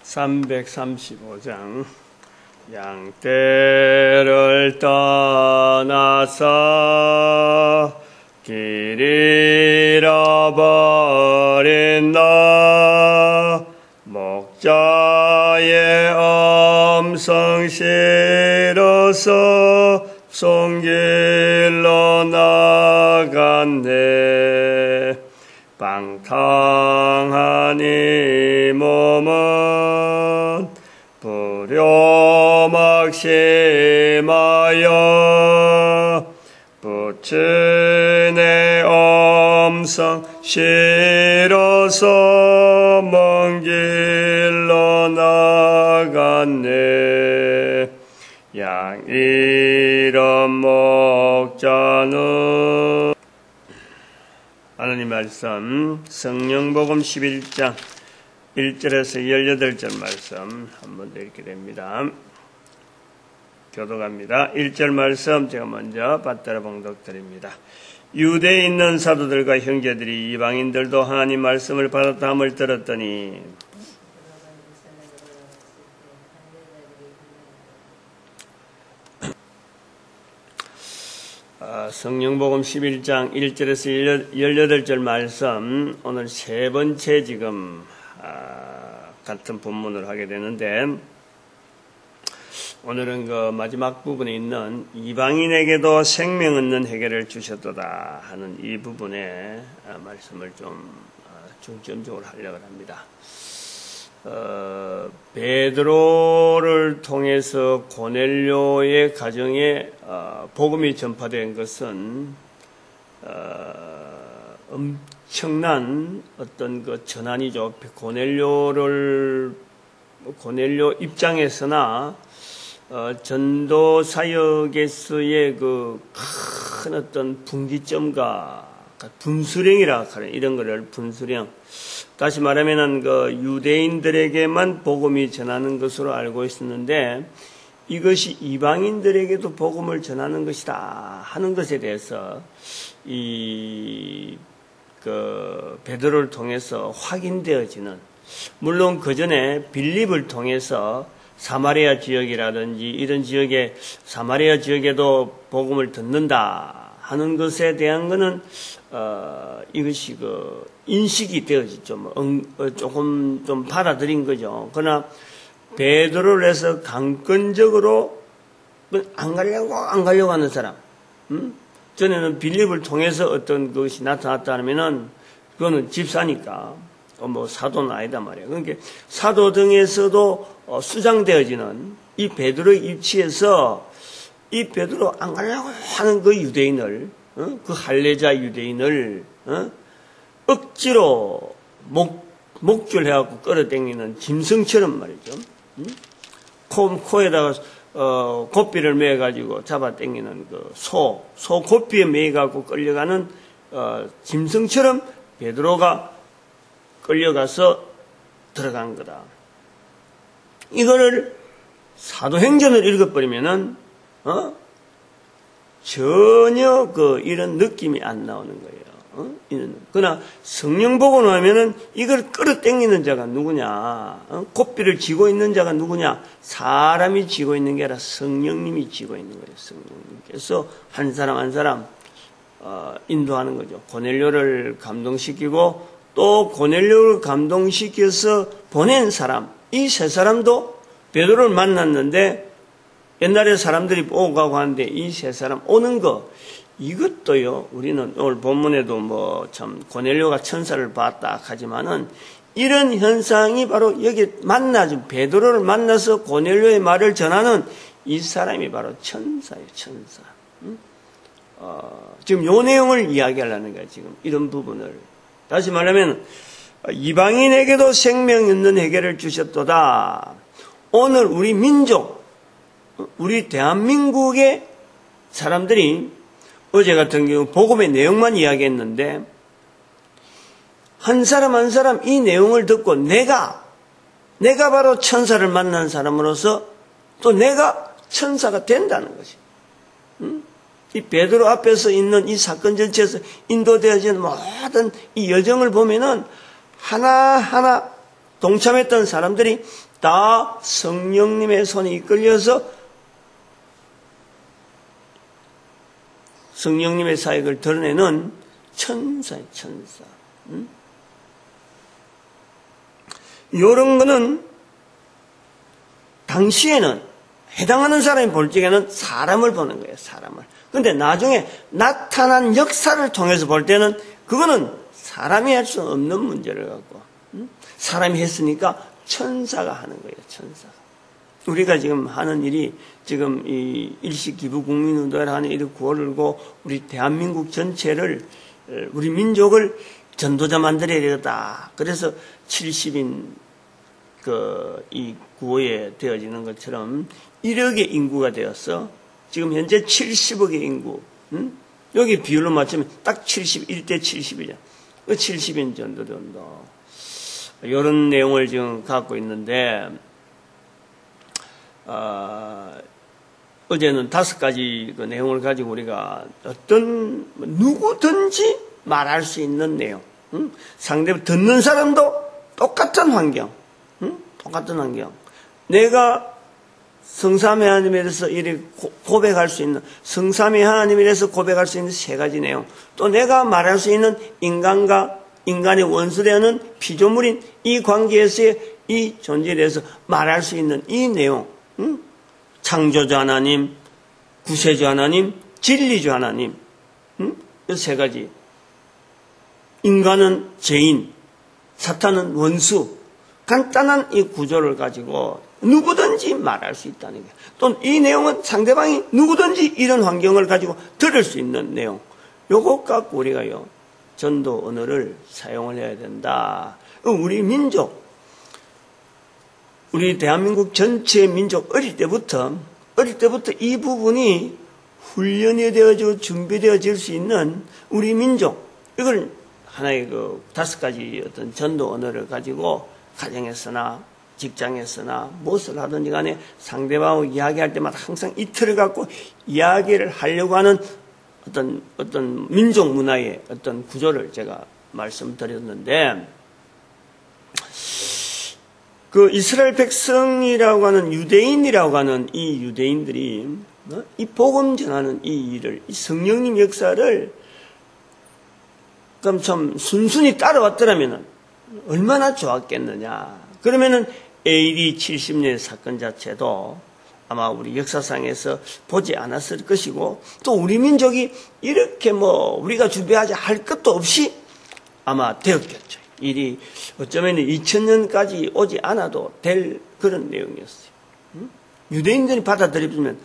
335장 양떼를 떠나서 길 잃어버린 나 목자의 음성 싫어서 손길로 나갔네. 방탕한 이 몸은 불효막심하여 부친의 음성 싫어서 먼 길로 나갔네. 양 잃은 목자는 하나님 말씀 성령복음 11장 1절에서 18절 말씀 한번 더 읽게 됩니다. 교독합니다. 1절 말씀 제가 먼저 받들어 봉독드립니다. 유대에 있는 사도들과 형제들이 이방인들도 하나님 말씀을 받았다 함을 들었더니 성령복음 11장 1절에서 18절 말씀 오늘 세 번째 지금 같은 본문을 하게 되는데 오늘은 그 마지막 부분에 있는 이방인에게도 생명 없는 해결을 주셨도다 하는 이 부분에 말씀을 좀 중점적으로 하려고 합니다. 베드로를 통해서 고넬료의 가정에 복음이 전파된 것은 엄청난 어떤 그 전환이죠. 고넬료 입장에서나 전도 사역에서의 그 큰 어떤 분기점과 분수령이라 하는 이런 거를 분수령. 다시 말하면은 그 유대인들에게만 복음이 전하는 것으로 알고 있었는데 이것이 이방인들에게도 복음을 전하는 것이다 하는 것에 대해서 베드로를 통해서 확인되어지는, 물론 그 전에 빌립을 통해서 사마리아 지역이라든지 이런 지역에 사마리아 지역에도 복음을 듣는다 하는 것에 대한 것은 이것이 그 인식이 되어지죠. 조금 좀 받아들인 거죠. 그러나 베드로를 해서 강권적으로 안 가려고 하는 사람, 전에는 빌립을 통해서 어떤 것이 나타났다 하면은 그거는 집사니까 뭐 사도는 아니다 말이에요. 그러니까 사도 등에서도 수장되어지는 이 베드로의 입치에서 이 베드로 안 가려고 하는 그 유대인을, 그 할례자 유대인을 억지로 목줄해갖고 끌어당기는 짐승처럼 말이죠. 코에다가 고삐를 매가지고 잡아당기는 그 소 고삐에 매가지고 끌려가는 짐승처럼 베드로가 끌려가서 들어간 거다. 이거를 사도행전을 읽어버리면은 전혀 이런 느낌이 안 나오는 거예요. 그러나 성령복음을 하면은 이걸 끌어당기는 자가 누구냐? 고삐를 쥐고 있는 자가 누구냐? 사람이 쥐고 있는 게 아니라 성령님이 쥐고 있는 거예요. 성령님께서 한 사람 한 사람 인도하는 거죠. 고넬료를 감동시키고 또 고넬료를 감동시켜서 보낸 사람, 이 세 사람도 베드로를 만났는데 옛날에 사람들이 오고 가고 하는데 이 세 사람 오는 거, 이것도요, 우리는 오늘 본문에도 뭐 참 고넬료가 천사를 봤다 하지만은 이런 현상이 바로 여기 만나죠. 베드로를 만나서 고넬료의 말을 전하는 이 사람이 바로 천사예요, 천사. 지금 요 내용을 이야기하려는 거예요, 지금. 이런 부분을. 다시 말하면, 이방인에게도 생명 있는 해결을 주셨도다. 오늘 우리 민족, 우리 대한민국의 사람들이 어제 같은 경우 복음의 내용만 이야기했는데 한 사람 한 사람 이 내용을 듣고 내가 바로 천사를 만난 사람으로서 또 내가 천사가 된다는 것이. 이 베드로 앞에서 있는 이 사건 전체에서 인도되어진 모든 이 여정을 보면은 하나하나 동참했던 사람들이 다 성령님의 손에 이끌려서 성령님의 사역을 드러내는 천사의 천사. 이런 거는 당시에는 해당하는 사람이 볼 적에는 사람을 보는 거예요. 사람을. 근데 나중에 나타난 역사를 통해서 볼 때는 그거는 사람이 할 수 없는 문제를 갖고 사람이 했으니까 천사가 하는 거예요. 천사가. 우리가 지금 하는 일이 지금 이 일시 기부 국민운동을 하는 일을 구호를고 우리 대한민국 전체를 우리 민족을 전도자 만들어야 되겠다. 그래서 70인 이 구호에 되어지는 것처럼 1억의 인구가 되어서 지금 현재 70억의 인구. 여기 비율로 맞추면 딱 71대 70이죠. 70인 전도자 운동. 이런 내용을 지금 갖고 있는데 어제는 5가지 그 내용을 가지고 우리가 어떤 누구든지 말할 수 있는 내용, 상대 듣는 사람도 똑같은 환경, 똑같은 환경. 내가 성삼위 하나님에 대해서 이렇게 고백할 수 있는, 성삼위 하나님에 대해서 고백할 수 있는 3가지 내용, 또 내가 말할 수 있는 인간과 인간의 원수되는 피조물인 이 관계에서의 이 존재에 대해서 말할 수 있는 이 내용, 창조주 하나님, 구세주 하나님, 진리주 하나님, 이 3가지. 인간은 죄인, 사탄은 원수. 간단한 이 구조를 가지고 누구든지 말할 수 있다는 거예요. 또 이 내용은 상대방이 누구든지 이런 환경을 가지고 들을 수 있는 내용. 요것 갖고 우리가요, 전도 언어를 사용을 해야 된다. 우리 민족, 우리 대한민국 전체 민족 어릴 때부터 이 부분이 훈련이 되어지고 준비되어질 수 있는 우리 민족, 이걸 하나의 5가지 어떤 전도 언어를 가지고 가정에서나 직장에서나 무엇을 하든지 간에 상대방하고 이야기할 때마다 항상 이 틀을 갖고 이야기를 하려고 하는 어떤 민족 문화의 어떤 구조를 제가 말씀드렸는데, 그 이스라엘 백성이라고 하는 유대인이라고 하는 이 유대인들이 이 복음 전하는 이 일을, 이 성령님 역사를 그럼 좀 순순히 따라왔더라면 얼마나 좋았겠느냐. 그러면은 AD 70년 사건 자체도 아마 우리 역사상에서 보지 않았을 것이고, 또 우리 민족이 이렇게 우리가 준비하지 할 것도 없이 아마 되었겠죠. 일이 어쩌면 2000년까지 오지 않아도 될 그런 내용이었어요. 유대인들이 받아들이면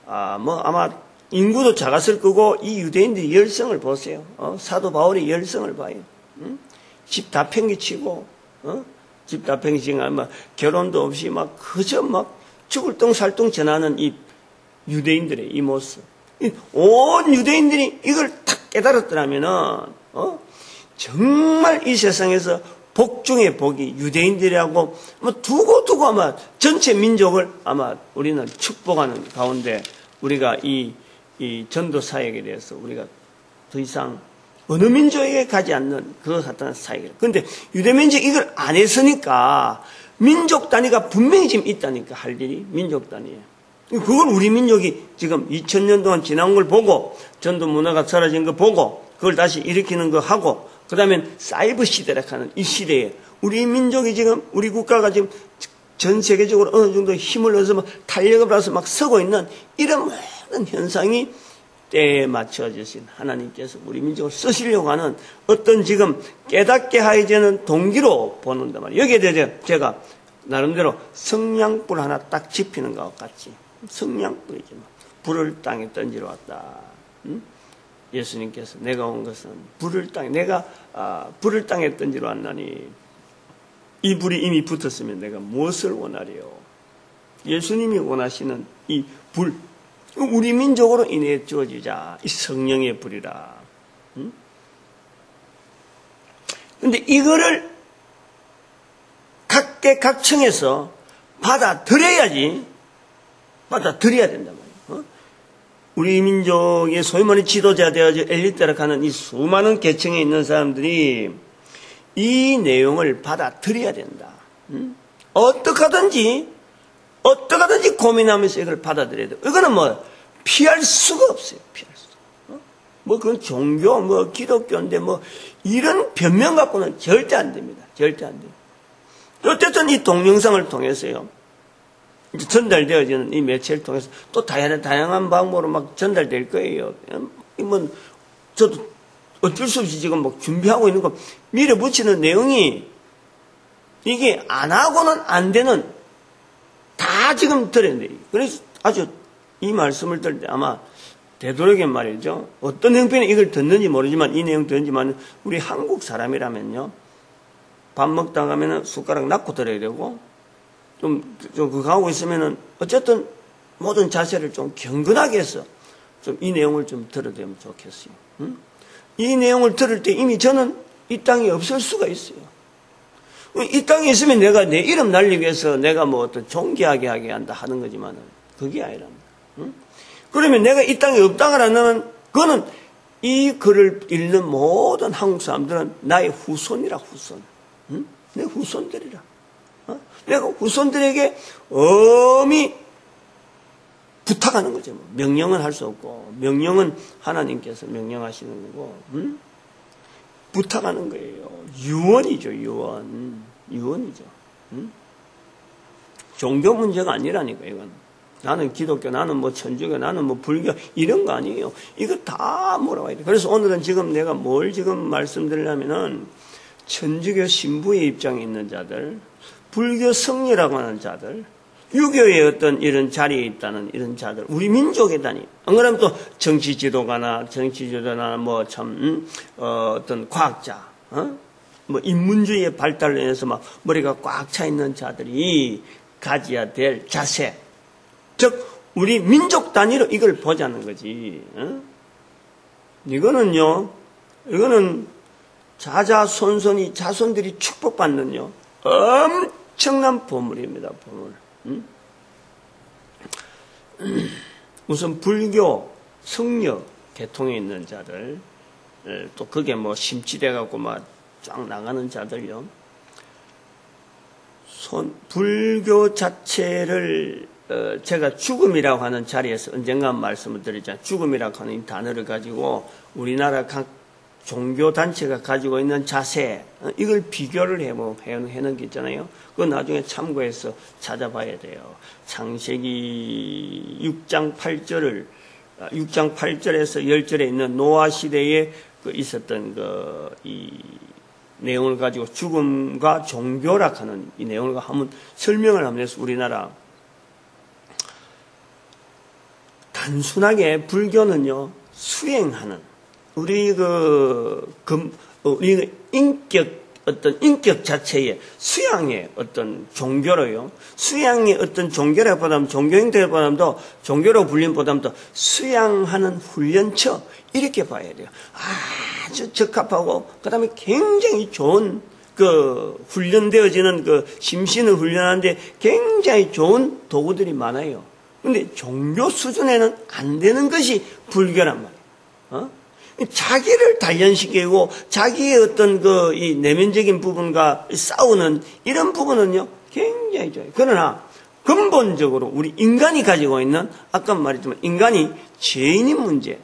아마 인구도 작았을 거고, 이 유대인들의 열성을 보세요. 사도 바울의 열성을 봐요. 집 다 팽개치고, 집 다 팽개치고, 결혼도 없이 그저 죽을 똥 살똥 전하는 이 유대인들의 이 모습. 온 유대인들이 이걸 탁 깨달았더라면은, 정말 이 세상에서 복 중의 복이 유대인들이라고 두고 아마 전체 민족을 아마 우리는 축복하는 가운데, 우리가 이 전도 사역에 대해서 우리가 더 이상 어느 민족에게 가지 않는 그 같은 사역이에요. 그런데 유대민족이 이걸 안 했으니까 민족 단위가 분명히 지금 있다니까, 할 일이 민족 단위예요. 그걸 우리 민족이 지금 2000년 동안 지나온 걸 보고, 전도 문화가 사라진 거 보고, 그걸 다시 일으키는 거 하고, 그 다음엔 사이버 시대라 하는 이 시대에 우리 민족이 지금, 우리 국가가 지금 전 세계적으로 어느 정도 힘을 얻어서 탄력을 받아서 서고 있는 이런 모든 현상이 때에 맞춰주신 하나님께서 우리 민족을 쓰시려고 하는 어떤 지금 깨닫게 하여지는 동기로 보는단 말이에요. 여기에 대해서 제가 나름대로 성냥불 하나 딱 지피는 것과 같이, 성냥불이지만 불을 땅에 던지러 왔다. 예수님께서 내가 온 것은 내가 불을 땅에 던지러 왔나니 이 불이 이미 붙었으면 내가 무엇을 원하리요? 예수님이 원하시는 이 불, 우리 민족으로 인해 주어지자. 이 성령의 불이라. 근데 이거를 각계각층에서 받아들여야 된단 말이에요. 우리 민족의 소위 말하는 지도자 되어져 엘리트라 하는 이 수많은 계층에 있는 사람들이 이 내용을 받아들여야 된다. 어떡하든지 고민하면서 이걸 받아들여야 돼요. 이거는 뭐 피할 수가 없어요. 피할 수. 뭐 그건 종교, 뭐 기독교인데 뭐 이런 변명 갖고는 절대 안 됩니다. 절대 안 돼요. 어쨌든 이 동영상을 통해서요. 이제 전달되어지는 이 매체를 통해서 또 다양한 방법으로 막 전달될 거예요. 뭐 저도 어쩔 수 없이 지금 막 준비하고 있는 거 밀어붙이는 내용이 이게 안 하고는 안 되는 다 지금 들어야 돼요. 그래서 아주 이 말씀을 들을 때 아마 되도록이면 말이죠. 어떤 형편에 이걸 듣는지 모르지만 이 내용 듣는지만 우리 한국 사람이라면요. 밥 먹다 가면은 숟가락 놔고 들어야 되고 좀 그거 하고 있으면은 어쨌든 모든 자세를 좀 경건하게 해서 좀 이 내용을 좀 들어되면 좋겠어요. 이 내용을 들을 때 이미 저는 이 땅에 없을 수가 있어요. 이 땅에 있으면 내가 내 이름 날리기 위해서 내가 뭐 어떤 존귀하게 하게 한다 하는 거지만은 그게 아니랍니다. 그러면 내가 이 땅에 없다고 하면 그거는 이 글을 읽는 모든 한국 사람들은 나의 후손이라 후손. 내 후손들이라. 내가 후손들에게 엄히 부탁하는 거죠. 뭐. 명령은 할 수 없고 명령은 하나님께서 명령하시는 거고 부탁하는 거예요. 유언이죠. 유언이죠. 종교 문제가 아니라니까 이건. 나는 기독교, 나는 뭐 천주교, 나는 뭐 불교 이런 거 아니에요. 이거 다 몰아와야 돼. 그래서 오늘은 지금 내가 뭘 지금 말씀드리려면은 천주교 신부의 입장에 있는 자들, 불교 성리라고 하는 자들, 유교의 어떤 이런 자리에 있다는 이런 자들, 우리 민족에 다니. 안 그러면 또 정치 지도가나 뭐 참 어떤 과학자, 뭐 인문주의의 발달로 인해서 막 머리가 꽉 차 있는 자들이 가져야 될 자세. 즉 우리 민족 단위로 이걸 보자는 거지. 이거는 자손들이 축복받는요 엄청난 보물입니다. 보물. 우선 불교 성녀 계통에 있는 자들, 또 그게 뭐 심취돼 갖고 막 쫙 나가는 자들요. 불교 자체를 제가 죽음이라고 하는 자리에서 언젠가 말씀을 드리자. 죽음이라고 하는 이 단어를 가지고 우리나라 각 종교단체가 가지고 있는 자세, 이걸 비교를 해놓은 게 있잖아요. 그거 나중에 참고해서 찾아봐야 돼요. 창세기 6장 8절에서 10절에 있는 노아 시대에 있었던 이 내용을 가지고 죽음과 종교라 하는 이 내용을 한번 설명을 하면서 우리나라 단순하게 불교는요, 수행하는, 우리 인격 자체의 수양의 어떤 종교로요, 수양의 어떤 종교라보다는, 종교 행태보다도, 종교로 불림보다도 수양하는 훈련처, 이렇게 봐야 돼요. 아주 적합하고, 그 다음에 굉장히 좋은, 훈련되어지는 심신을 훈련하는데 굉장히 좋은 도구들이 많아요. 근데 종교 수준에는 안 되는 것이 불교란 말이에요. 자기를 단련시키고 자기의 어떤 이 내면적인 부분과 싸우는 이런 부분은요 굉장히 좋아요. 그러나 근본적으로 우리 인간이 가지고 있는 아까 말했지만 인간이 죄인인 문제,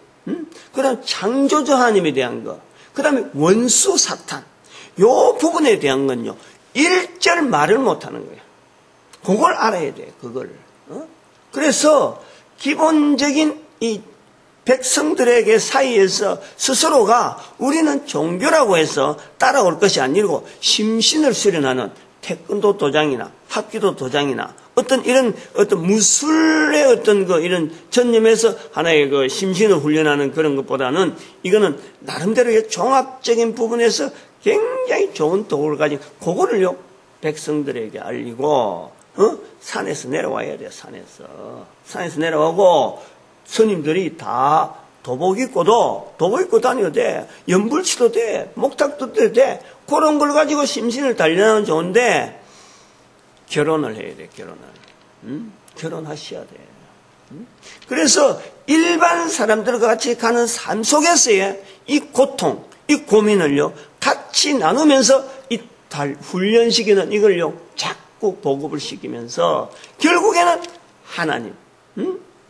그다음 창조주 하나님에 대한 것, 그다음에 원수 사탄, 요 부분에 대한 건요 일절 말을 못하는 거예요. 그걸 알아야 돼요. 그걸. 그래서 기본적인 이 백성들에게 사이에서 스스로가 우리는 종교라고 해서 따라올 것이 아니고 심신을 수련하는 태권도 도장이나 합기도 도장이나 어떤 이런 어떤 무술의 어떤 이런 전념에서 하나의 심신을 훈련하는 그런 것보다는 이거는 나름대로의 종합적인 부분에서 굉장히 좋은 도구를 가진 그거를요 백성들에게 알리고 산에서 내려와야 돼요. 산에서 내려오고 스님들이 다 도복 입고도 다녀도 돼. 연불치도 돼. 목탁도 돼. 그런 걸 가지고 심신을 단련하면 좋은데 결혼을 해야 돼. 결혼하셔야 돼. 그래서 일반 사람들과 같이 가는 삶 속에서의 이 고통, 이 고민을요 같이 나누면서 이 훈련시키는 이걸요 자꾸 보급을 시키면서 결국에는 하나님,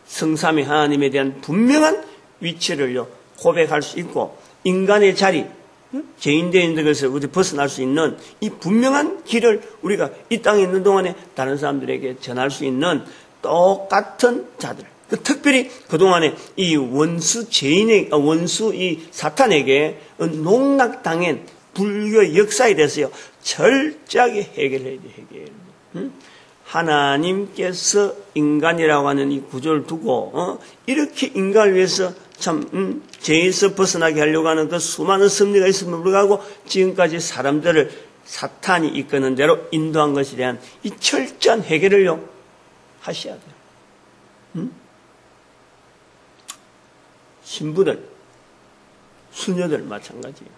성삼위 하나님에 대한 분명한 위치를요 고백할 수 있고 인간의 자리, 죄인된 것에서 우리 벗어날 수 있는 이 분명한 길을 우리가 이 땅에 있는 동안에 다른 사람들에게 전할 수 있는 똑같은 자들. 특별히 그동안에 이 원수 이 사탄에게 농락당한 불교의 역사에 대해서요 철저하게 해결해야 돼, 해결. 하나님께서 인간이라고 하는 이 구조를 두고 이렇게 인간을 위해서 참 죄에서 벗어나게 하려고 하는 그 수많은 섭리가 있음을 불구하고 지금까지 사람들을 사탄이 이끄는 대로 인도한 것에 대한 이 철저한 해결을요 하셔야 돼요. 신부들, 수녀들 마찬가지예요.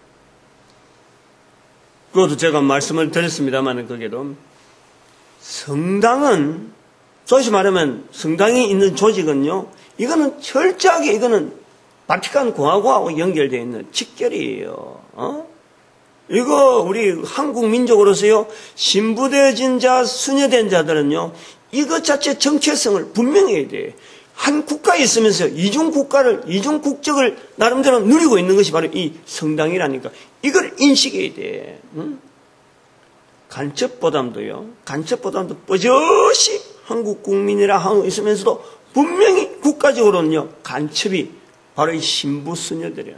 그것도 제가 말씀을 드렸습니다만 그게도 성당은 소위 말하면 성당이 있는 조직은요 이거는 철저하게 이거는 바티칸 공화국하고 연결되어 있는 직결이에요. 이거 우리 한국 민족으로서요 신부되어진 자, 수녀된 자들은요 이것 자체 정체성을 분명히 해야 돼. 한 국가에 있으면서 이중 국적을 나름대로 누리고 있는 것이 바로 이 성당이라니까. 이걸 인식해야 돼. 간첩보담도 뻗어시 한국 국민이라 하고 있으면서도 분명히 국가적으로는요 간첩이 바로 이 신부 수녀들이야.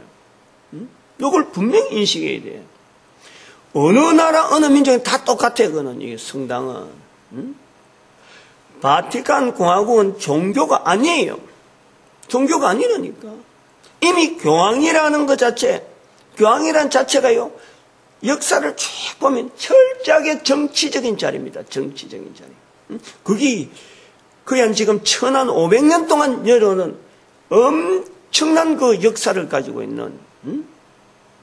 이걸 분명히 인식해야 돼. 어느 나라 어느 민족이 다 똑같아. 그거는 이 성당은. 바티칸 공화국은 종교가 아니에요. 종교가 아니라니까. 이미 교황이라는 것 자체, 교황이라는 자체가요 역사를 쭉 보면 철저하게 정치적인 자리입니다. 정치적인 자리. 그게 한 지금 1500년 동안 열어오는 엄청난 그 역사를 가지고 있는.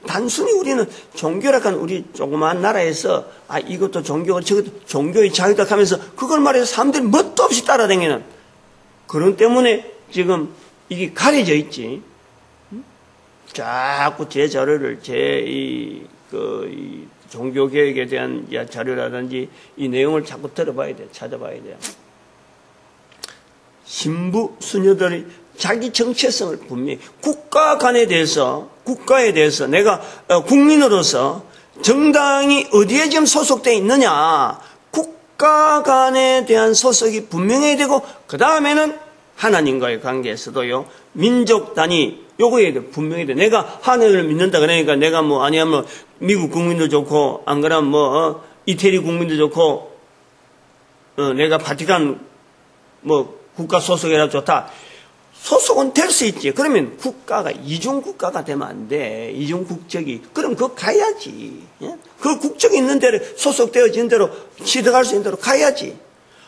단순히 우리는 종교라고 하는 우리 조그마한 나라에서 이것도 종교가 저것도 종교의 자유다 하면서 그걸 말해서 사람들이 뭣도 없이 따라다니는 그런 때문에 지금 이게 가려져 있지. 자꾸 제 자료를 이 종교개혁에 대한 자료라든지 이 내용을 자꾸 들어봐야 돼. 찾아봐야 돼. 신부, 수녀들이 자기 정체성을 분명히 국가에 대해서 내가 국민으로서 정당이 어디에 지금 소속되어 있느냐 국가 간에 대한 소속이 분명해야 되고 그 다음에는 하나님과의 관계에서도요 민족 단위 요거에 분명해야 돼. 내가 하나님을 믿는다 그러니까 내가 아니하면 미국 국민도 좋고 안 그러면 이태리 국민도 좋고 내가 바티칸 국가 소속이라 좋다. 소속은 될 수 있지. 그러면 국가가 이중 국가가 되면 안 돼. 이중 국적이. 그럼 그거 가야지. 예? 그 국적이 있는 대로 소속되어진 대로 취득할 수 있는 대로 가야지.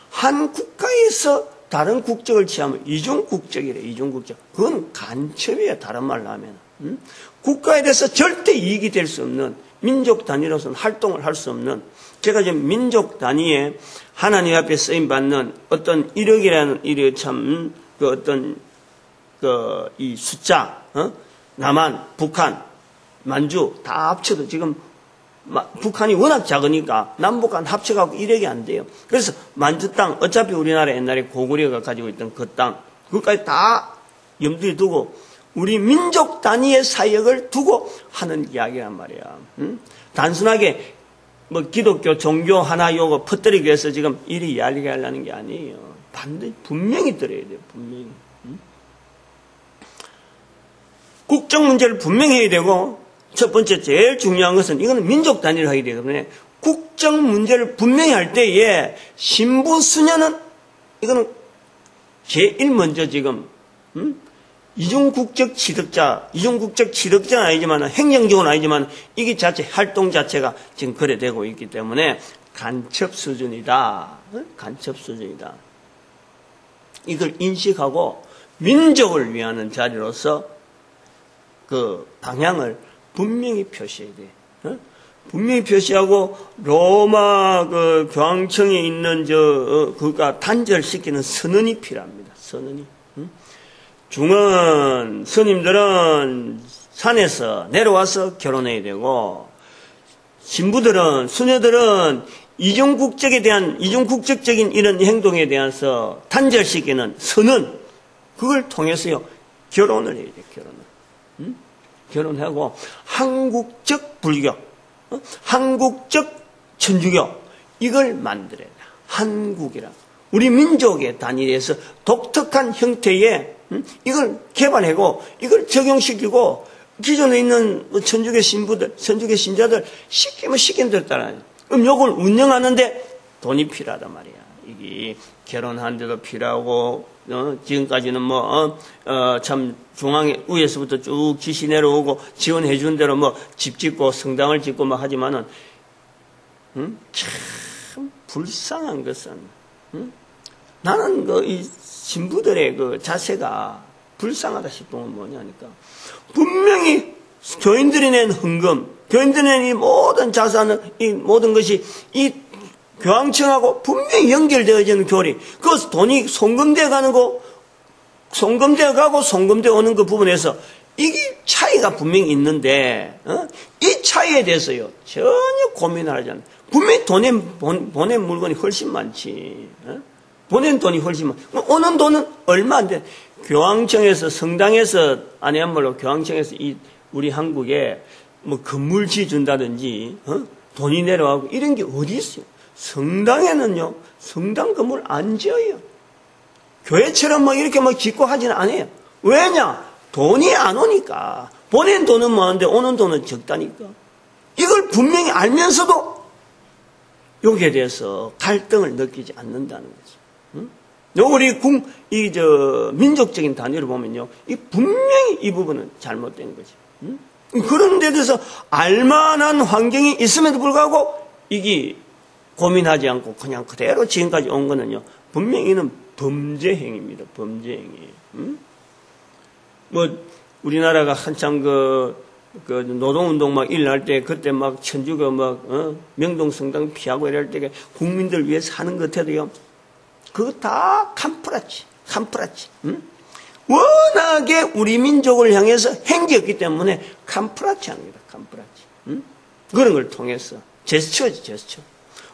한 국가에서 다른 국적을 취하면 이중 국적이래. 이중 국적. 그건 간첩이야. 다른 말로 하면. 국가에 대해서 절대 이익이 될 수 없는 민족 단위로서는 활동을 할 수 없는 제가 지금 민족 단위에 하나님 앞에 쓰임 받는 어떤 이력이라는 이력 참 이 숫자, 남한, 북한, 만주 다 합쳐도 지금 북한이 워낙 작으니까 남북한 합쳐갖고 이력이 안 돼요. 그래서 만주 땅 어차피 우리나라 옛날에 고구려가 가지고 있던 그 땅 그것까지 다 염두에 두고 우리 민족 단위의 사역을 두고 하는 이야기란 말이야. 단순하게 기독교 종교 하나 요거 퍼뜨리기 위해서 지금 이리 이야기하려는 게 아니에요. 반드시 분명히 들어야 돼요. 분명히. 국적 문제를 분명히 해야 되고 첫 번째 제일 중요한 것은 이거는 민족 단위로 하기 때문에 국적 문제를 분명히 할 때에 신부 수녀는 이거는 제일 먼저 지금 이중국적 취득자는 아니지만 행정적으로는 아니지만 이게 자체 활동 자체가 지금 그래 되고 있기 때문에 간첩 수준이다. 간첩 수준이다. 이걸 인식하고 민족을 위하는 자리로서 그 방향을 분명히 표시해야 돼. 분명히 표시하고 로마 그 교황청에 있는 그가 단절시키는 선언이 필요합니다. 선언이. 중원 스님들은 산에서 내려와서 결혼해야 되고 신부들은, 수녀들은 이중국적적인 이런 행동에 대해서 단절시키는 선언, 그걸 통해서요, 결혼을 해야 돼, 결혼을. 결혼하고, 한국적 불교, 한국적 천주교, 이걸 만들어야 돼. 한국이라. 우리 민족의 단위에서 독특한 형태의, 이걸 개발하고, 이걸 적용시키고, 기존에 있는 천주교 신부들, 천주교 신자들, 시키면 시킨 대로 따라요. 그럼 요걸 운영하는데 돈이 필요하단 말이야. 이게 결혼하는데도 필요하고, 지금까지는 참 중앙에, 위에서부터 쭉 지시 내려오고, 지원해 준 대로 집 짓고, 성당을 짓고 하지만은, 참, 불쌍한 것은, 나는 이 신부들의 그 자세가 불쌍하다 싶은 건 뭐냐니까. 분명히 교인들이 낸 헌금, 교인들이 낸 이 모든 자산은, 이 모든 것이 이 교황청하고 분명히 연결되어지는 교리. 그 돈이 송금되어 가는 거, 송금되어 가고 송금되어 오는 그 부분에서 이게 차이가 분명히 있는데, 이 차이에 대해서요, 전혀 고민을 하지 않아요. 분명히 보낸 물건이 훨씬 많지. 보낸 돈이 훨씬 많지. 오는 돈은 얼마 안 돼. 교황청에서, 성당에서, 아니야말로 교황청에서 우리 한국에 건물 지준다든지, 돈이 내려가고 이런 게 어디 있어요? 성당에는요, 성당 건물 안 지어요. 교회처럼 이렇게 짓고 하지는 않아요. 왜냐? 돈이 안 오니까. 보낸 돈은 많은데 오는 돈은 적다니까. 이걸 분명히 알면서도 여기에 대해서 갈등을 느끼지 않는다는 거죠. 우리 민족적인 단위로 보면요, 분명히 이 부분은 잘못된 거죠. 그런 데 대해서 알만한 환경이 있음에도 불구하고 이게 고민하지 않고 그냥 그대로 지금까지 온 거는요, 분명히 이는 범죄 행위입니다. 범죄 행위. 우리나라가 한참 노동운동 일어날 때, 그때 천주교 명동성당 피하고 이럴 때 국민들 위해 사는 것 같아도요, 그거 다 캄프라치. 워낙에 우리 민족을 향해서 행기였기 때문에 캄프라치 합니다. 캄프라치. 그런 걸 통해서. 제스처지, 제스처.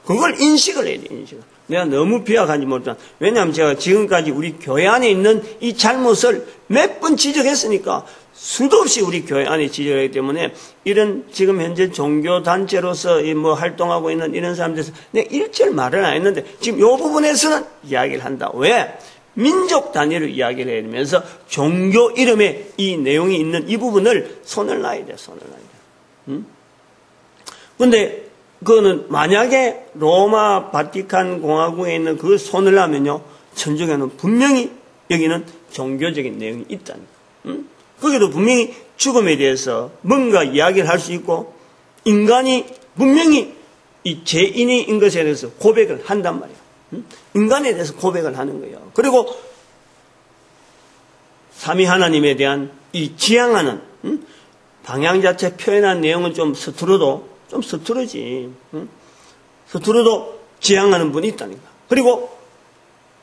그걸 인식을 해야 돼, 인식을. 내가 너무 비약하지 못한. 왜냐하면 제가 지금까지 우리 교회 안에 있는 이 잘못을 몇 번 지적했으니까 수도 없이 우리 교회 안에 지적하기 때문에 이런 지금 현재 종교단체로서 활동하고 있는 이런 사람들에서 내가 일절 말을 안 했는데 지금 이 부분에서는 이야기를 한다. 왜? 민족 단위로 이야기를 해야 되면서 종교 이름에 이 내용이 있는 이 부분을 손을 놔야 돼, 손을 놔야 돼. 근데 그거는 만약에 로마 바티칸 공화국에 있는 그 손을 놔면요, 천주교는 분명히 여기는 종교적인 내용이 있다니까. 거기도 분명히 죽음에 대해서 뭔가 이야기를 할 수 있고, 인간이 분명히 이 죄인인 것에 대해서 고백을 한단 말이에요. 인간에 대해서 고백을 하는 거예요. 그리고 삼위 하나님에 대한 이 지향하는 방향 자체 표현한 내용은 좀 서투러도 지향하는 분이 있다니까. 그리고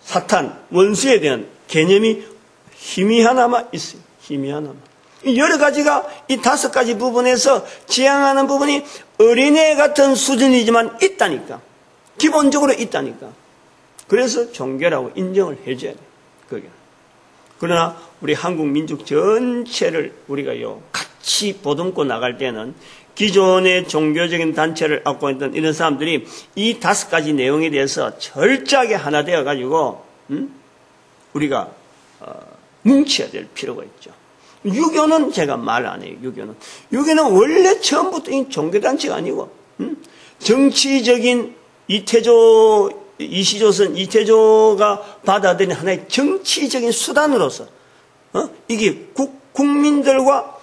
사탄, 원수에 대한 개념이 희미하나마 있어요. 희미하나마. 여러 가지가 이 5가지 부분에서 지향하는 부분이 어린애 같은 수준이지만 있다니까. 기본적으로 있다니까. 그래서 종교라고 인정을 해줘야 돼. 그게. 그러나 우리 한국 민족 전체를 우리가요, 같이 보듬고 나갈 때는 기존의 종교적인 단체를 갖고 있던 이런 사람들이 이 5가지 내용에 대해서 철저하게 하나 되어가지고, 우리가, 뭉쳐야 될 필요가 있죠. 유교는 제가 말 안 해요, 유교는 원래 처음부터 종교단체가 아니고, 정치적인 이시조선 이태조가 받아들인 하나의 정치적인 수단으로서, 이게 국민들과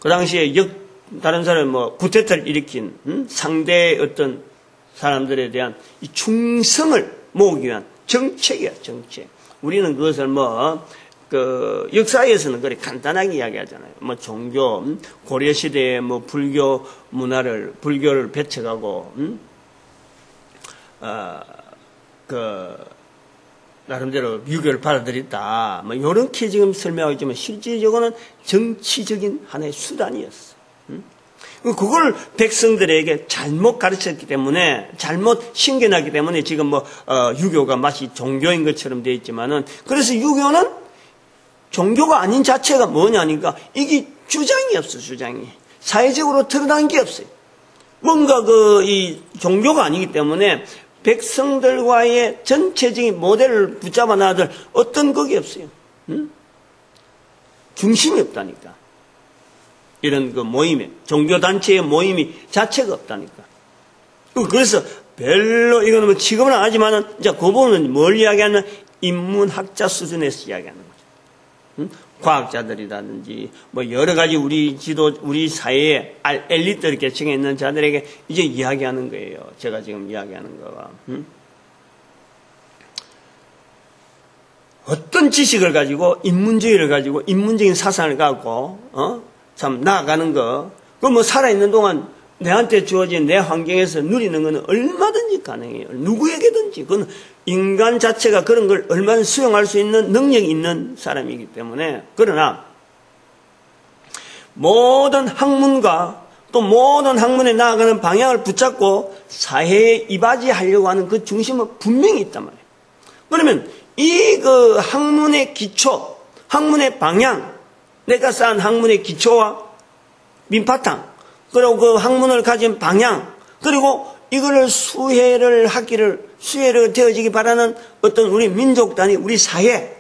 그 당시에 다른 사람 구테타를 일으킨 상대의 어떤 사람들에 대한 이 충성을 모으기 위한 정책이야, 정책. 우리는 그것을 역사에서는 그래 간단하게 이야기하잖아요. 종교, 고려 시대에 불교를 배척하고, 나름대로 유교를 받아들였다. 요렇게 지금 설명하고 있지만 실질적으로는 정치적인 하나의 수단이었어. 그걸 백성들에게 잘못 가르쳤기 때문에, 잘못 신겨놨기 때문에 지금 유교가 마치 종교인 것처럼 되어 있지만은, 그래서 유교는 종교가 아닌 자체가 뭐냐니까, 이게 주장이 없어, 주장이. 사회적으로 드러난 게 없어요. 뭔가 이 종교가 아니기 때문에 백성들과의 전체적인 모델을 붙잡아 놔들 어떤 것이 없어요. 응? 중심이 없다니까. 이런 모임에, 종교단체의 모임이 자체가 없다니까. 그래서 별로 이거는 취급은 안 하지만은, 이제 그 부분은 뭘 이야기하냐면 인문학자 수준에서 이야기하는 거죠. 응? 과학자들이라든지, 여러 가지 우리 사회에 엘리트를 계층에 있는 자들에게 이제 이야기하는 거예요. 제가 지금 이야기하는 거가. 응? 어떤 지식을 가지고, 인문주의를 가지고, 인문적인 사상을 갖고, 참 나아가는 거, 살아있는 동안 내한테 주어진 내 환경에서 누리는 것은 얼마든지 가능해요. 누구에게든지. 그건 인간 자체가 그런 걸 얼마든지 수용할 수 있는 능력이 있는 사람이기 때문에. 그러나, 모든 학문과 또 모든 학문에 나아가는 방향을 붙잡고 사회에 이바지하려고 하는 그 중심은 분명히 있단 말이에요. 그러면 학문의 기초, 학문의 방향, 내가 쌓은 학문의 기초와 민바탕, 그리고 그 학문을 가진 방향, 그리고 이거를 수혜를 되어지기 바라는 어떤 우리 민족 단위, 우리 사회,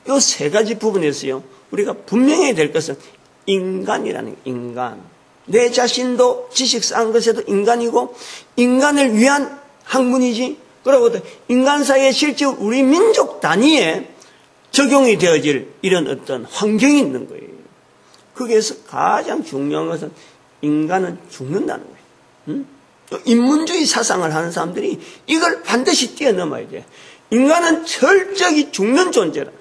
이 세 가지 부분에서요, 우리가 분명해야 될 것은 인간이라는 인간. 내 자신도 지식 쌓은 것에도 인간이고, 인간을 위한 학문이지, 그리고 인간 사이에 실제 우리 민족 단위에 적용이 되어질 이런 어떤 환경이 있는 거예요. 거기에서 가장 중요한 것은 인간은 죽는다는 거예요. 응? 인문주의 사상을 하는 사람들이 이걸 반드시 뛰어넘어야 돼. 인간은 철저히 죽는 존재다.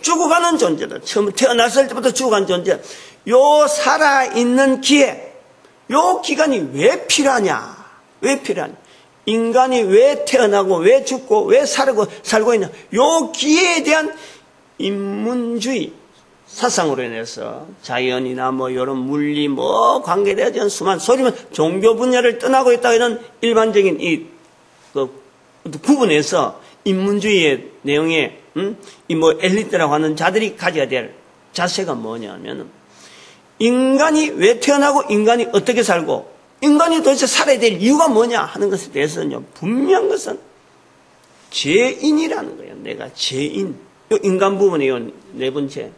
죽어가는 존재다. 처음 태어났을 때부터 죽어간 존재다. 요 살아있는 기회, 요 기간이 왜 필요하냐? 왜 필요하냐? 인간이 왜 태어나고 왜 죽고 왜 살고 있냐? 요 기회에 대한 인문주의 사상으로 인해서 자연이나 이런 물리 관계되어진 수많은 소리면 종교 분야를 떠나고 있다 이런 일반적인 구분해서 인문주의의 내용에 엘리트라고 하는 자들이 가져야 될 자세가 뭐냐면 인간이 왜 태어나고 인간이 어떻게 살고 인간이 도대체 살아야 될 이유가 뭐냐 하는 것에 대해서는요, 분명한 것은 죄인이라는 거예요. 내가 죄인. 이 인간 부분이요, 네 번째.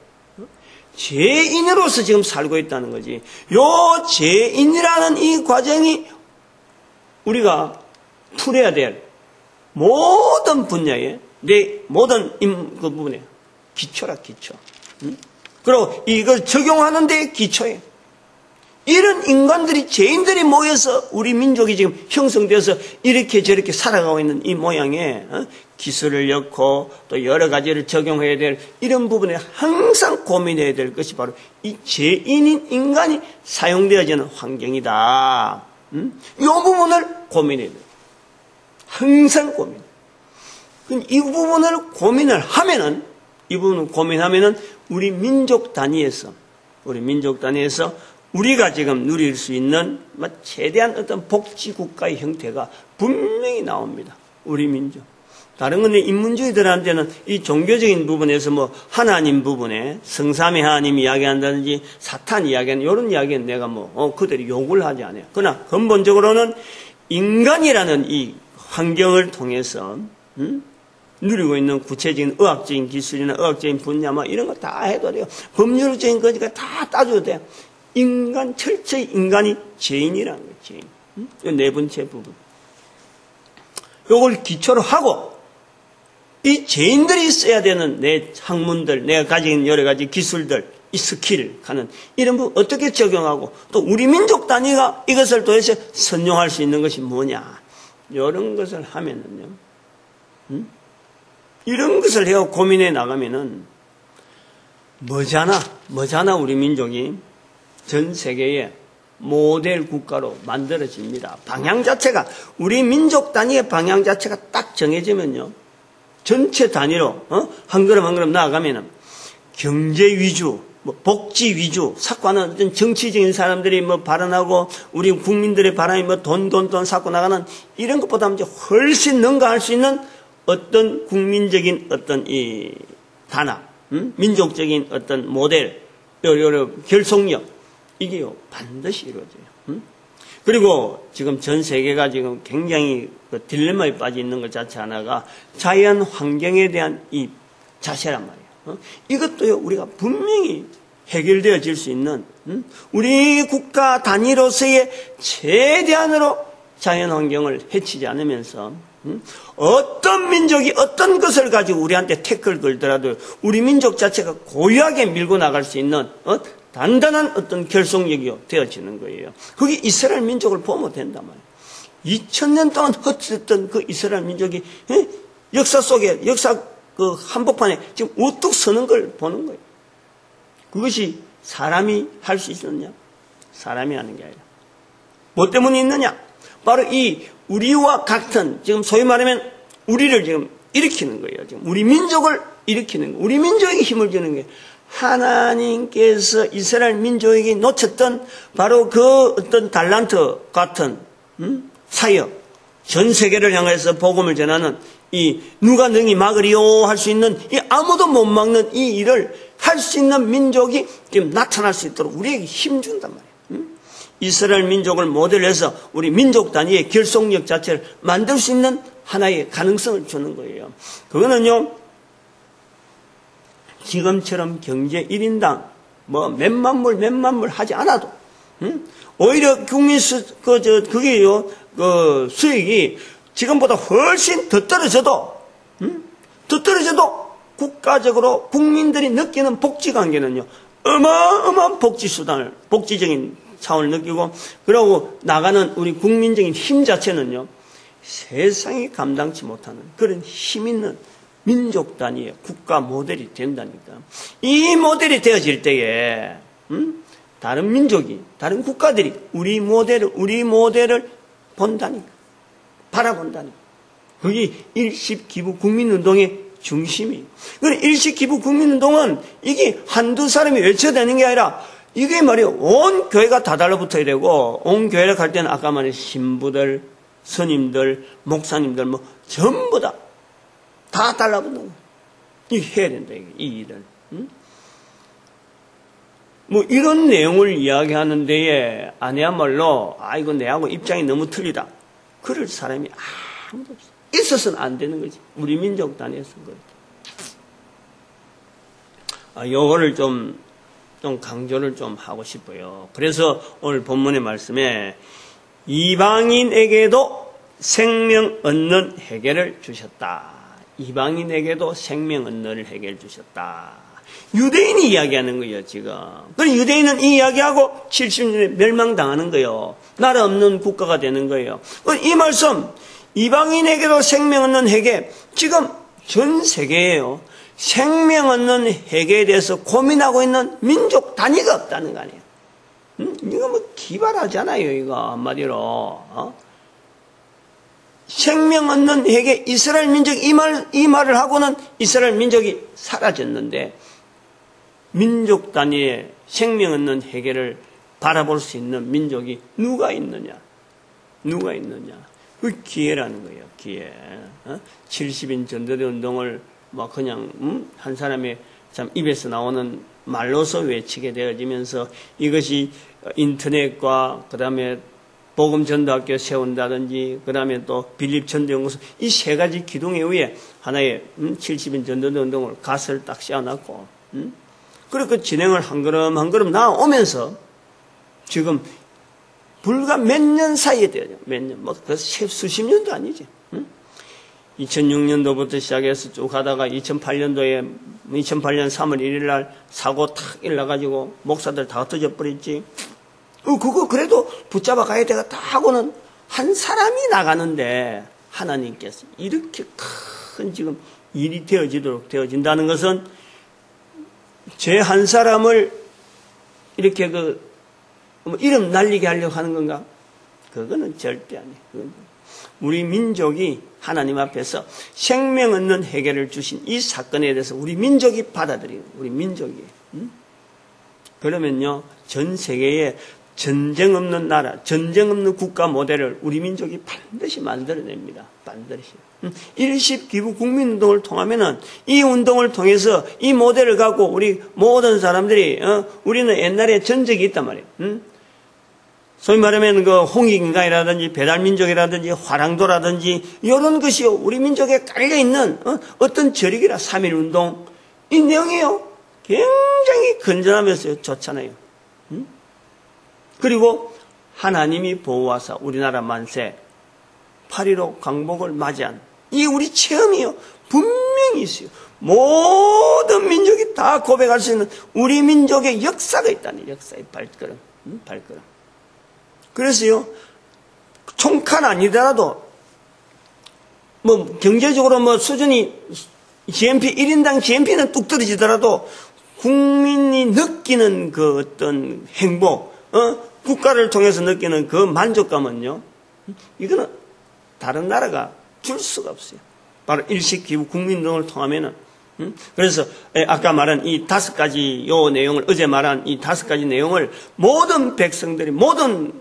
죄인으로서 지금 살고 있다는 거지. 요 죄인이라는 이 과정이 우리가 풀어야 될 모든 분야에, 모든 그 부분에 기초라, 기초. 그리고 이걸 적용하는 데 기초예요. 이런 인간들이, 죄인들이 모여서 우리 민족이 지금 형성돼서 이렇게 저렇게 살아가고 있는 이 모양에 기술을 엮고 또 여러 가지를 적용해야 될 이런 부분에 항상 고민해야 될 것이 바로 이 죄인인 인간이 사용되어지는 환경이다. 이 부분을 고민해야 돼요. 항상 고민. 이 부분을 고민하면은 우리 민족 단위에서 우리가 지금 누릴 수 있는 최대한 어떤 복지국가의 형태가 분명히 나옵니다. 우리 민족. 다른 건 인문주의들한테는 이 종교적인 부분에서 하나님 부분에 성삼위 하나님 이야기한다든지 사탄 이야기하는 이런 이야기는 내가 그들이 욕을 하지 않아요. 그러나 근본적으로는 인간이라는 이 환경을 통해서 누리고 있는 구체적인 의학적인 기술이나 의학적인 분야 이런 거 다 해도 돼요. 법률적인 거니까 다 따져도 돼요. 철저히 인간이 죄인이라는 거예요, 죄인. 네 번째 부분. 요걸 기초로 하고, 이 죄인들이 써야 되는 내 학문들, 내가 가진 여러 가지 기술들, 이 스킬을 하는, 이런 부분 어떻게 적용하고, 또 우리 민족 단위가 이것을 도대체 선용할 수 있는 것이 뭐냐. 이런 것을 하면은요, 이런 것을 해서 고민해 나가면은, 뭐잖아, 우리 민족이. 전 세계의 모델 국가로 만들어집니다. 방향 자체가, 우리 민족 단위의 방향 자체가 딱 정해지면요, 전체 단위로 한 걸음 한 걸음 나아가면은 경제 위주, 뭐 복지 위주, 사과는 어떤 정치적인 사람들이 뭐 발언하고 우리 국민들의 바람이 뭐 돈 사고 나가는 이런 것보다 이제 훨씬 능가할 수 있는 어떤 국민적인 어떤 이 단합, 민족적인 어떤 모델, 여러 결속력, 이게요, 반드시 이루어져요. 그리고 지금 전 세계가 지금 굉장히 그 딜레마에 빠져 있는 것 자체 하나가 자연 환경에 대한 이 자세란 말이에요. 이것도요, 우리가 분명히 해결되어질 수 있는, 우리 국가 단위로서의 최대한으로 자연 환경을 해치지 않으면서, 어떤 민족이 어떤 것을 가지고 우리한테 태클 걸더라도 우리 민족 자체가 고유하게 밀고 나갈 수 있는 단단한 어떤 결속력이 되어지는 거예요. 그게 이스라엘 민족을 보면 된단 말이에요. 2000년 동안 흩어졌던 그 이스라엘 민족이 역사 속에, 역사 그 한복판에 지금 우뚝 서는 걸 보는 거예요. 그것이 사람이 할 수 있느냐? 사람이 하는 게 아니라. 뭐 때문에 있느냐? 바로 이 우리와 같은, 지금 소위 말하면 우리를 지금 일으키는 거예요. 지금 우리 민족을 일으키는 거예요. 우리 민족에게 힘을 주는 거예요. 하나님께서 이스라엘 민족에게 놓쳤던 바로 그 어떤 달란트 같은 사역, 전 세계를 향해서 복음을 전하는 이 누가 능히 막으리요 할 수 있는 이 아무도 못 막는 이 일을 할 수 있는 민족이 지금 나타날 수 있도록 우리에게 힘 준단 말이에요. 이스라엘 민족을 모델해서 우리 민족 단위의 결속력 자체를 만들 수 있는 하나의 가능성을 주는 거예요. 그거는요, 지금처럼 경제 1인당 뭐 몇만 불 하지 않아도, 오히려 국민 그게요, 그 수익이 지금보다 훨씬 더 떨어져도 국가적으로 국민들이 느끼는 복지 관계는요, 어마어마한 복지 수단을, 복지적인 차원을 느끼고, 그러고 나가는 우리 국민적인 힘 자체는요, 세상이 감당치 못하는 그런 힘 있는 민족 단위의 국가 모델이 된다니까. 이 모델이 되어질 때에, 다른 민족이, 다른 국가들이 우리 모델을 본다니까. 바라본다니까. 그게 일식기부 국민운동의 중심이에요. 일식기부 국민운동은 이게 한두 사람이 외쳐대는 게 아니라 이게 말이에요. 온 교회가 다 달라붙어야 되고, 온 교회를 갈 때는 아까 말한 신부들, 스님들, 목사님들 뭐 전부 다 달라붙는 거예요. 이거 해야 된다, 이 일을. 뭐 이런 내용을 이야기하는 데에 아니야말로 이거 내하고 입장이 너무 틀리다. 그럴 사람이 아무도 없어. 있어서는 안 되는 거지. 우리 민족 단위에서는 그렇죠. 요거를 좀 강조를 좀 하고 싶어요. 그래서 오늘 본문의 말씀에 이방인에게도 생명 얻는 해결을 주셨다. 이방인에게도 생명 얻는 해결을 주셨다. 유대인이 이야기하는 거예요, 지금. 그럼 유대인은 이 이야기하고 70년에 멸망당하는 거예요. 나라 없는 국가가 되는 거예요. 이 말씀, 이방인에게도 생명 얻는 해계, 지금 전 세계에요. 생명 얻는 해계에 대해서 고민하고 있는 민족 단위가 없다는 거 아니에요. 이거 뭐 기발하잖아요, 이거 한마디로. 생명 얻는 해계, 이스라엘 민족이 이 말을 하고는 이스라엘 민족이 사라졌는데, 민족 단위의 생명 얻는 해계를 바라볼 수 있는 민족이 누가 있느냐? 누가 있느냐? 그 기회라는 거예요, 기회. 70인 전도대 운동을 막 그냥, 한 사람의 참 입에서 나오는 말로서 외치게 되어지면서 이것이 인터넷과 그 다음에 복음전도학교 세운다든지 그 다음에 또 빌립전도연구소 이 세 가지 기둥에 의해 하나의 70인 전도대 운동을 갓을 딱 씌워놨고 그리고 그 진행을 한 걸음 나오면서 지금 불과 몇 년 사이에 되어요. 몇 년, 뭐 수십 년도 아니지. 2006년도부터 시작해서 쭉 하다가 2008년 3월 1일 날 사고 탁 일어나가지고 목사들 다 흩어져 버렸지. 그거 그래도 붙잡아 가야 되겠다 하고는 한 사람이 나가는데 하나님께서 이렇게 큰 지금 일이 되어진다는 것은 제 한 사람을 이렇게 이름 날리게 하려고 하는 건가? 그거는 절대 아니에요. 우리 민족이 하나님 앞에서 생명 얻는 해결을 주신 이 사건에 대해서 우리 민족이 받아들이는 우리 민족이 그러면요, 전 세계에 전쟁 없는 나라, 전쟁 없는 국가 모델을 우리 민족이 반드시 만들어냅니다. 반드시. 일십기부 국민운동을 통하면은 이 운동을 통해서 이 모델을 갖고 우리 모든 사람들이 우리는 옛날에 전적이 있단 말이에요. 소위 말하면 그 홍익인간이라든지 배달민족이라든지 화랑도라든지 이런 것이 우리 민족에 깔려 있는 어떤 절익이라 3.1운동 이 내용이요 굉장히 건전하면서 좋잖아요. 그리고 하나님이 보호하사 우리나라 만세 8.15 광복을 맞이한 이 우리 체험이요 분명히 있어요. 모든 민족이 다 고백할 수 있는 우리 민족의 역사가 있다니 역사의 발걸음. 발걸음. 그래서요 총칼 아니더라도 뭐 경제적으로 뭐 수준이 GNP 1인당 GNP는 뚝 떨어지더라도 국민이 느끼는 그 어떤 행복, 국가를 통해서 느끼는 그 만족감은요, 이거는 다른 나라가 줄 수가 없어요. 바로 일식기부 국민운동을 통하면은, 그래서 아까 말한 이 5가지 요 내용을, 어제 말한 이 5가지 내용을 모든 백성들이, 모든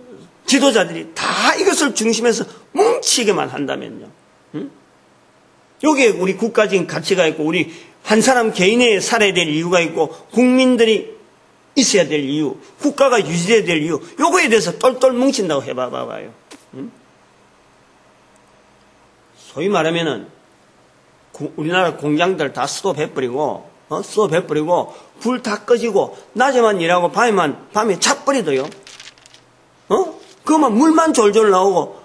지도자들이 다 이것을 중심에서 뭉치게만 한다면요. 여기에 우리 국가적인 가치가 있고, 우리 한 사람 개인이 살아야 될 이유가 있고, 국민들이 있어야 될 이유, 국가가 유지돼야 될 이유, 요거에 대해서 똘똘 뭉친다고 해봐봐요. 소위 말하면은, 우리나라 공장들 다 스톱해버리고, 불 다 꺼지고, 낮에만 일하고, 밤에 차버리도요. 그만 물만 졸졸 나오고,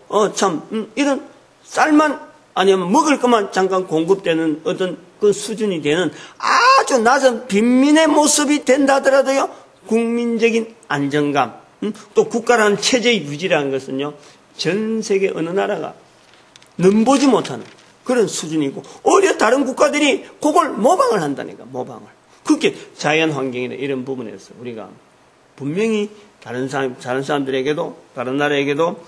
이런 쌀만, 아니면 먹을 것만 잠깐 공급되는 어떤 그 수준이 되는 아주 낮은 빈민의 모습이 된다 하더라도요, 국민적인 안정감, 또 국가라는 체제의 유지라는 것은요, 전 세계 어느 나라가 넘보지 못하는 그런 수준이고, 오히려 다른 국가들이 그걸 모방을 한다니까, 모방을. 그렇게 자연 환경이나 이런 부분에서 우리가 분명히 다른 사람들에게도, 다른 나라에게도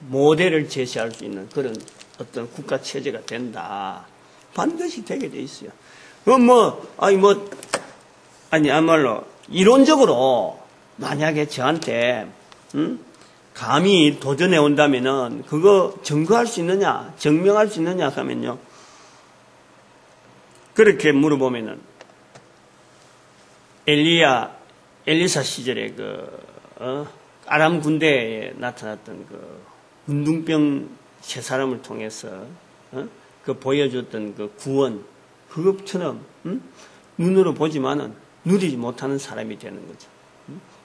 모델을 제시할 수 있는 그런 어떤 국가 체제가 된다. 반드시 되게 돼 있어요. 아니야말로, 이론적으로, 만약에 저한테, 감히 도전해 온다면은, 그거 증거할 수 있느냐, 증명할 수 있느냐 하면요. 그렇게 물어보면은, 엘리사 시절에 아람 군대에 나타났던 운둥병 세 사람을 통해서 보여줬던 그 구원, 그것처럼 눈으로 보지만은 누리지 못하는 사람이 되는 거죠.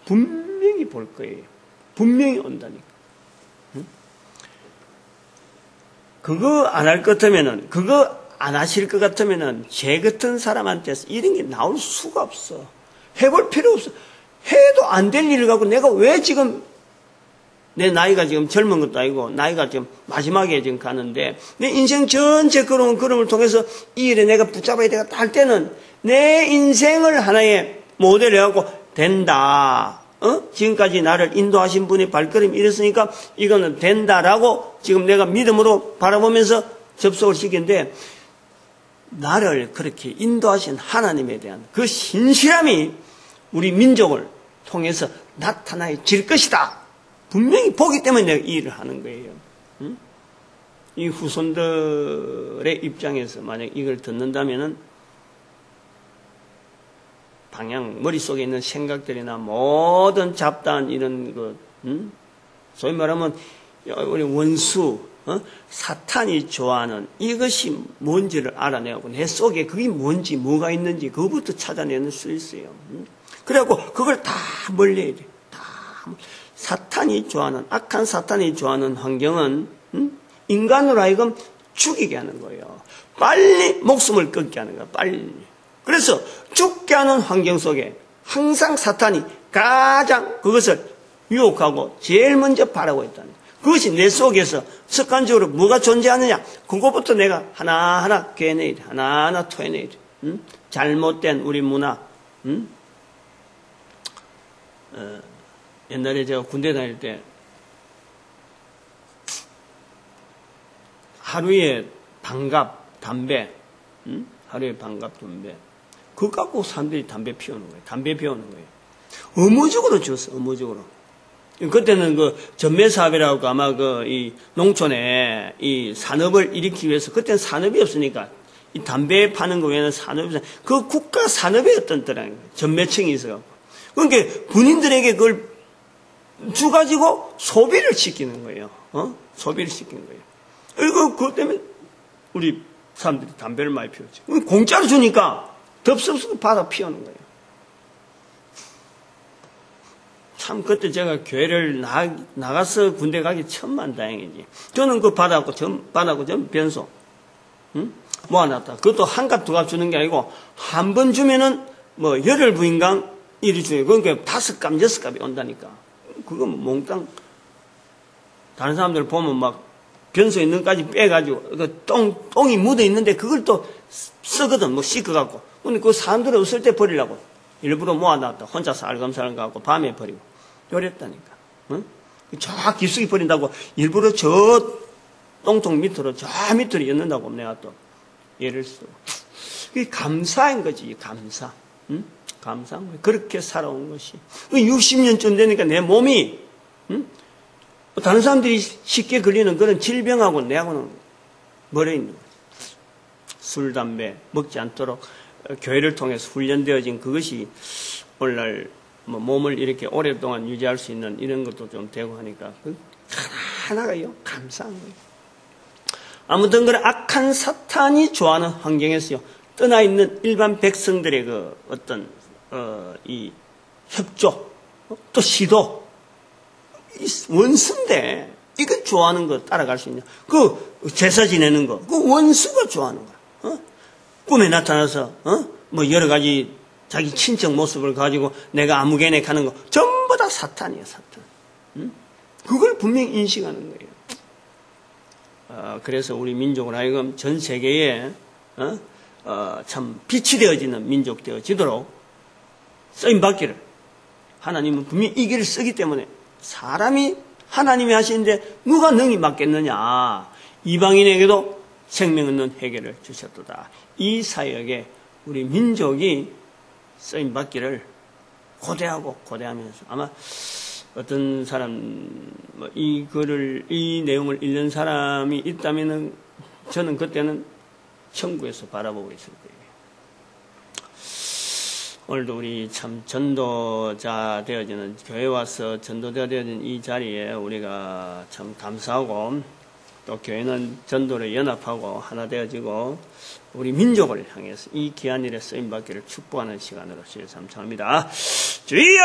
분명히 볼 거예요. 분명히 온다니까. 그거 안 할 것 같으면은, 그거 안 하실 것 같으면은 제 같은 사람한테서 이런 게 나올 수가 없어. 해볼 필요 없어. 해도 안 될 일을 갖고 내가 왜 지금 내 나이가 지금 젊은 것도 아니고 나이가 지금 마지막에 지금 가는데 내 인생 전체 걸음을 통해서 이 일에 내가 붙잡아야 되겠다 할 때는 내 인생을 하나의 모델을 해갖고 된다. 지금까지 나를 인도하신 분의 발걸음이 이랬으니까 이거는 된다라고 지금 내가 믿음으로 바라보면서 접속을 시키는데 나를 그렇게 인도하신 하나님에 대한 그 신실함이 우리 민족을 통해서 나타나질 것이다. 분명히 보기 때문에 내가 이 일을 하는 거예요. 이 후손들의 입장에서 만약 이걸 듣는다면은 머릿속에 있는 생각들이나 모든 잡다한 이런 것, 소위 말하면 우리 원수, 사탄이 좋아하는 이것이 뭔지를 알아내고 내 속에 그게 뭔지 뭐가 있는지 그것부터 찾아내는 수 있어요. 그래갖고 그걸 다 멀리해야 돼. 사탄이 좋아하는, 악한 사탄이 좋아하는 환경은 인간으로 하여금 죽이게 하는 거예요. 빨리 목숨을 끊게 하는 거야. 빨리. 그래서 죽게 하는 환경 속에 항상 사탄이 가장 그것을 유혹하고 제일 먼저 바라고 있다는 거예요. 그것이 내 속에서 습관적으로 뭐가 존재하느냐, 그것부터 내가 하나하나 깨내야 돼. 하나하나 토해내야 돼. 잘못된 우리 문화. 옛날에 제가 군대 다닐 때 하루에 반갑, 담배, 하루에 반갑, 담배. 그거 갖고 사람들이 담배 피우는 거예요. 담배 피우는 거예요. 의무적으로 줬어, 의무적으로. 그때는 그 전매사업이라고 아마 이 농촌에 이 산업을 일으키기 위해서, 그때는 산업이 없으니까, 이 담배 파는 거 외에는 산업이 없으니까, 그 국가 산업의 어떤 때라는 거예요. 전매청이 있어요. 그러니까 군인들에게 그걸 주가지고 소비를 시키는 거예요. 소비를 시키는 거예요. 그것 때문에 우리 사람들이 담배를 많이 피웠지. 공짜로 주니까 덥석석 받아 피우는 거예요. 참, 그때 제가 교회를 나가서 군대 가기 천만다행이지. 저는 그거 받았고, 전 변소. 응? 모아놨다. 그것도 한 갑, 두 갑 주는 게 아니고, 한 번 주면은, 열흘 부인강, 이리 주요. 그러니까 5갑, 6갑이 온다니까. 그거 몽땅, 다른 사람들 보면 막, 변소에 있는 까지 빼가지고, 똥이 묻어 있는데, 그걸 또 쓰거든, 씻어갖고. 근데 그 사람들이 없을 때 버리려고. 일부러 모아놨다. 혼자서 알감살감 갖고 밤에 버리고. 요랬다니까. 응? 저 깊숙이 버린다고 일부러 저 똥통 밑으로, 저 밑으로 였는다고 내가 또 예를 쓰고. 그게 감사인 거지, 감사. 응? 감사한 거야. 그렇게 살아온 것이. 60년쯤 되니까 내 몸이, 응? 다른 사람들이 쉽게 걸리는 그런 질병하고 내하고는 멀어 있는 거야. 술, 담배 먹지 않도록 교회를 통해서 훈련되어진 그것이 오늘날 몸을 이렇게 오랫동안 유지할 수 있는 이런 것도 좀 되고 하니까 하나하나가요 감사한 거예요. 아무튼 그런 악한 사탄이 좋아하는 환경에서요 떠나 있는 일반 백성들의 그 어떤 이 협조 또 시도 원수인데 이거 좋아하는 거 따라갈 수 있냐? 그 제사 지내는 거 그 원수가 좋아하는 거야. 꿈에 나타나서 여러 가지 자기 친척 모습을 가지고 내가 아무개네 가는 거 전부 다 사탄이에요, 사탄. 그걸 분명히 인식하는 거예요. 그래서 우리 민족을 하여금 전 세계에 참 빛이 되어지는 민족 되어지도록 쓰임받기를 하나님은 분명히 이 길을 쓰기 때문에 사람이 하나님이 하시는데 누가 능히 맡겠느냐. 이방인에게도 생명 없는 해결을 주셨도다. 이 사역에 우리 민족이 쓰임받기를 고대하면서 아마 어떤 사람 이 내용을 읽는 사람이 있다면은 저는 그때는 천국에서 바라보고 있을 거예요. 오늘도 우리 참 전도자 되어지는 교회 와서 전도자 되어진 이 자리에 우리가 참 감사하고 또 교회는 전도를 연합하고 하나 되어지고 우리 민족을 향해서 이 귀한 일에 쓰임받기를 축복하는 시간으로 주여 감사합니다. 주여!